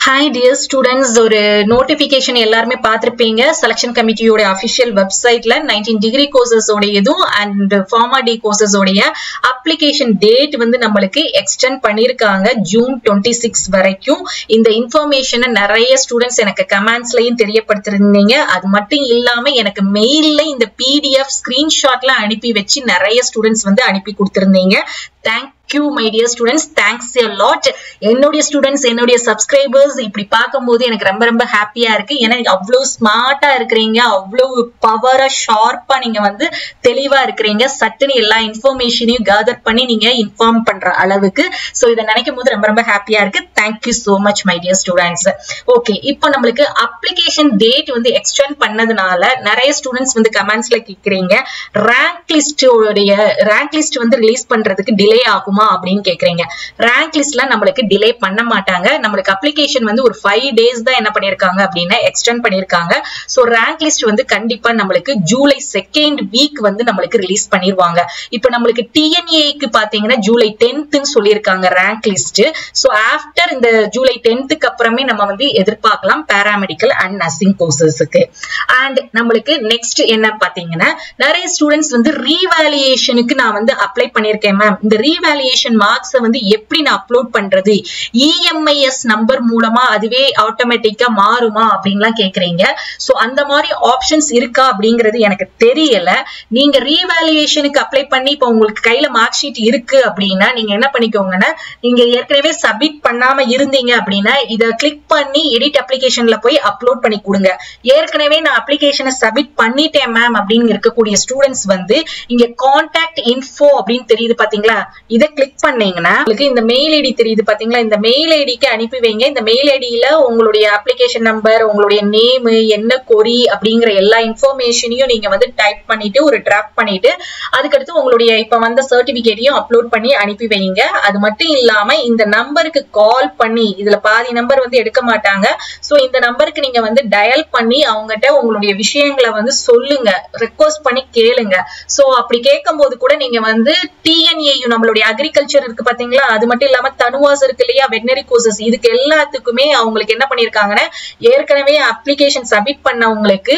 Hi dear students, ஒரு notification எல்லாருமே பார்த்திருப்பீங்க. Selection Committee ஓட official websiteல 19 degree courses ஓடையதும் and Pharma D courses ஓடைய application date வந்து நம்மளுக்கு extend பண்ணிருக்காங்க June 26 வரைக்கும். இந்த information நிறைய students எனக்கு commentsலயும் தெரியப்படுத்திருந்தீங்க. அது மட்டும் இல்லாம எனக்கு மெயில்ல இந்த PDF screenshotல அனுப்பி வச்சு நிறைய students வந்து அனுப்பி கொடுத்திருந்தீங்க. Thank you my dear students, thanks a lot. என்னோட students, என்னோட subscribers இப்படி பாக்கும்போது எனக்கு ரொம்ப ஹாப்பியா இருக்கு. ஏன்னா அவ்வளவு ஸ்மார்ட்டா இருக்கீங்க, அவ்வளவு பவரா ஷார்ப்பா நீங்க வந்து தெளிவா இருக்கீங்க. சட்டுன்னு எல்லா இன்ஃபர்மேஷனையும் கேதர் பண்ணி நீங்க இன்ஃபார்ம் பண்ற அளவுக்கு. சோ இத நினைக்கும் போது ரொம்ப ஹாப்பியா இருக்கு. Thank you so much my dear students. Okay, இப்போ நம்மளுக்கு அப்ளிகேஷன் டேட் வந்து எக்ஸ்டெண்ட் பண்ணதுனால நிறைய ஸ்டூடெண்ட்ஸ் வந்து கமெண்ட்ஸ்ல கேக்குறீங்க, ரேங்க் லிஸ்ட் வந்து ரிலீஸ் பண்றதுக்கு டிலே ஆகும் அப்படின்னு கேக்குறீங்க. ரேங்க் லிஸ்ட்ல நம்மளுக்கு டிலே பண்ண மாட்டாங்க. நம்மளுக்கு அப்ளிகேஷன் வந்து ஒரு 5 days தான் என்ன பண்ணிருக்காங்க அப்படின்னா எக்ஸ்டெண்ட் பண்ணிருக்காங்க. சோ ரேங்க் லிஸ்ட் வந்து கண்டிப்பா நம்மளுக்கு ஜூலை 2nd வீக் வந்து நம்மளுக்கு ரிலீஸ் பண்ணிடுவாங்க. இப்போ நம்மளுக்கு டிஎன்ஏக்கு பாத்தீங்கன்னா ஜூலை 10th ன்னு சொல்லியிருக்காங்க ரேங்க் லிஸ்ட். சோ ஆஃப்டர் இந்த ஜூலை 10th அப்புறமே நம்ம வந்து எதிர்பார்க்கலாம் பாராமெடிக்கல் அண்ட் நர்சிங் கோர்சஸ்க்கு. அண்ட் நம்மளுக்கு நெக்ஸ்ட் என்ன பாத்தீங்கன்னா, நிறைய ஸ்டூடெண்ட்ஸ் வந்து ரீவேல்யூவேஷனுக்கு நான் வந்து அப்ளை பண்ணிருக்கேன் மேம், இந்த ரீவேல்யூவேஷன் மார்க்ஸ் வந்து எப்படி நான் அப்லோட் பண்றது, EMIS நம்பர் மூலமா அதுவே ஆட்டோமேட்டிக்கா மாறுமா அப்படின்லாம் கேக்குறீங்க. சோ அந்த மாதிரி ஆப்ஷன்ஸ் இருக்கா அப்படிங்கிறது எனக்கு தெரியல. நீங்க ரீவேல்யூவேஷனுக்கு அப்ளை பண்ணி இப்போ உங்களுக்கு கையில மார்க் ஷீட் இருக்கு அப்படின்னா நீங்க என்ன பண்ணிக்கோங்கன்னா, நீங்க ஏற்கனவே சப்மிட் பண்ணாம இருந்தீங்க அப்படின்னா இத கிளிக் பண்ணி எடிட் அப்ளிகேஷன்ல போய் அப்லோட் பண்ணி கொடுங்க. ஏற்கனவே நான் அப்ளிகேஷனை சப்மிட் பண்ணிட்டேன் மேம் அப்படின்னு இருக்கக்கூடிய ஸ்டூடெண்ட்ஸ் வந்து இங்க கான்டாக்ட் இன்ஃபோ அப்படின்னு தெரியுது பாத்தீங்களா, இத கிளிக் பண்ணீங்கன்னா உங்களுக்கு இந்த மெயில் ஐடி தெரியுது பாத்தீங்களா, இந்த மெயில் ஐடிக்கு அனுப்பி வைங்க. இந்த மெயில் ஐடியில உங்களுடைய அப்ளிகேஷன் நம்பர், உங்களுடைய நேம், என்ன கொரி அப்படிங்கிற எல்லா இன்ஃபர்மேஷனையும் நீங்க வந்து டைப் பண்ணிட்டு ஒரு டிராஃப்ட் பண்ணிட்டு அதுக்கடுத்து உங்களுடைய இப்ப வந்த சர்டிபிகேட்டையும் அப்லோட் பண்ணி அனுப்பி வைங்க. அது மட்டும் இல்லாம இந்த நம்பருக்கு கால் பண்ணி, இதுல பாதி நம்பர் வந்து எடுக்க மாட்டாங்க, சோ இந்த நம்பருக்கு நீங்க வந்து டயல் பண்ணி அவங்ககிட்ட உங்களுடைய விஷயங்களை வந்து சொல்லுங்க, ரெக்வெஸ்ட் பண்ணி கேளுங்க. சோ அப்படி கேட்கும் போது கூட நீங்க வந்து TNAU நம்மளுடைய அக்ரிகல்ச்சர் இருக்கு பாத்தீங்களா, அது மட்டும் இல்லாம தனுவாஸ் இருக்கு இல்லையா, வெட்னரி கோர்சஸ், இதுக்கு எல்லாத்துக்குமே அவங்களுக்கு என்ன பண்ணிருக்காங்கன்னா ஏற்கனவே அப்ளிகேஷன் சப்மிட் பண்ணவங்களுக்கு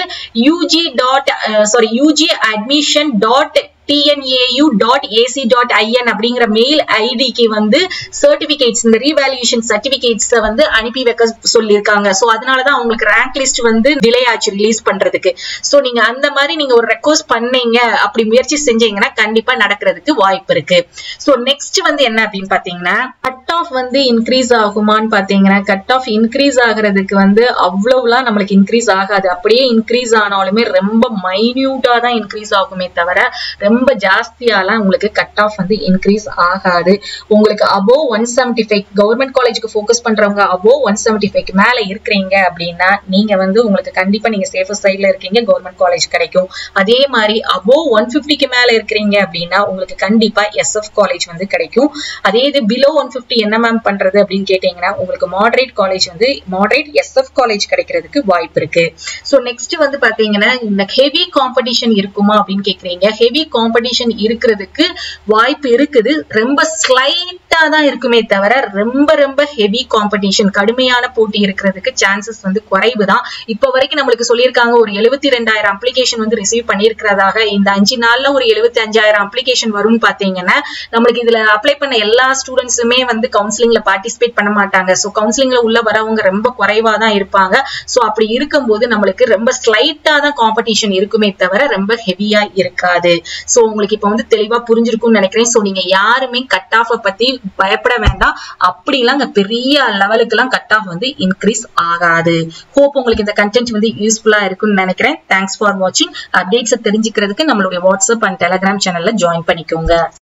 ugadmission.tnau.ac.in அப்படிங்கிற மெயில் ஐடிக்கு வந்து சர்டிபிகேட்ஸ், இந்த ரீவேல்யூவேஷன் சர்டிபிகேட்ஸ் வந்து அனுப்பி வைக்க சொல்லியிருக்காங்க. சோ அதனாலதான் அவங்களுக்கு ரேங்க் லிஸ்ட் வந்து டிலே ஆச்சு ரிலீஸ் பண்றதுக்கு. சோ நீங்க அந்த மாதிரி நீங்க ஒரு ரெக்வெஸ்ட் பண்ணீங்க, அப்படி முயற்சி செஞ்சீங்கன்னா கண்டிப்பா நடக்கிறதுக்கு வாய்ப்பு இருக்கு. சோ நெக்ஸ்ட் வந்து என்ன அப்படின்னு பாத்தீங்கன்னா, கட் ஆஃப் வந்து இன்க்ரீஸ் ஆகுமான்னு பாத்தீங்கன்னா, கட் ஆஃப் இன்க்ரீஸ் ஆகுறதுக்கு வந்து அவ்வளவுலாம் நம்மளுக்கு இன்க்ரீஸ் ஆகாது. அப்படியே இன்க்ரீஸ் ஆனாலுமே ரொம்ப மைன்யூட்டா தான் இன்க்ரீஸ் ஆகுமே தவிர ரொம்ப ஜாஸ்தியாலாம் உங்களுக்கு கட் ஆஃப் வந்து இன்க்ரீஸ் ஆகாது. உங்களுக்கு above 175 கவர்மெண்ட் காலேஜுக்கு ஃபோக்கஸ் பண்றவங்க above 175 மேல இருக்கிறீங்க அப்படின்னா நீங்க வந்து உங்களுக்கு கண்டிப்பா நீங்க சேஃபர் சைட்ல இருக்கீங்க, கவர்மெண்ட் காலேஜ் கிடைக்கும். அதே மாதிரி above 150க்கு மேல இருக்கிறீங்க அப்படின்னா உங்களுக்கு கண்டிப்பா SF காலேஜ் வந்து கிடைக்கும். அதே இது below 150 என்ன மேம் பண்றது அப்படின்னு கேட்டீங்கன்னா உங்களுக்கு மாடரேட் காலேஜ் வந்து மாடரேட் SF காலேஜ் கிடைக்கிறதுக்கு வாய்ப்பு இருக்கு. சோ நெக்ஸ்ட் வந்து பாத்தீங்கன்னா, இந்த ஹெவி காம்படிஷன் இருக்குமா அப்படின்னு கேக்குறீங்க. ஹெவி காம்படிஷன் இருக்கிறதுக்கு வாய்ப்பு இருக்குது, ரொம்ப ஸ்லைட்டா தான் இருக்குமே தவிர ரொம்ப ஹெவி காம்படிஷன், கடுமையான போட்டி இருக்கிறதுக்கு சான்சஸ் வந்து குறைவு தான். இப்ப வரைக்கும் நம்மளுக்கு சொல்லியிருக்காங்க ஒரு 72,000 அப்ளிகேஷன் வந்து ரிசீவ் பண்ணிருக்கிறதாக. இந்த 5 நாள்ல ஒரு 75,000 அப்ளிகேஷன் வரும்னு பாத்தீங்கன்னா நம்மளுக்கு இதுல அப்ளை பண்ண எல்லா ஸ்டூடெண்ட்ஸுமே வந்து கவுன்சிலிங்ல பார்ட்டிசிபேட் பண்ண மாட்டாங்க. சோ கவுன்சிலிங்ல உள்ள வரவங்க ரொம்ப குறைவா தான் இருப்பாங்க. சோ அப்படி இருக்கும்போது நம்மளுக்கு ரொம்ப ஸ்லைட்டா தான் காம்படிஷன் இருக்குமே தவிர ரொம்ப ஹெவியா இருக்காது. சோ உங்களுக்கு இப்ப வந்து தெளிவா புரிஞ்சிருக்கும்னு நினைக்கிறேன். சோ நீங்க யாருமே கட் ஆஃப் பத்தி பயப்பட வேண்டாம். அப்படிலாம் பெரிய லெவலுக்கு எல்லாம் கட் ஆஃப் வந்து இன்க்ரீஸ் ஆகாது. ஹோப் உங்களுக்கு இந்த கண்டென்ட் வந்து யூஸ்ஃபுல்லா இருக்கும்னு நினைக்கிறேன். தேங்க்ஸ் ஃபார் வாட்சிங். அப்டேட்ஸ் தெரிஞ்சுக்கிறதுக்கு நம்மளுடைய வாட்ஸ்அப் அண்ட் டெலிகிராம் சேனல்ல ஜாயின் பண்ணிக்கோங்க.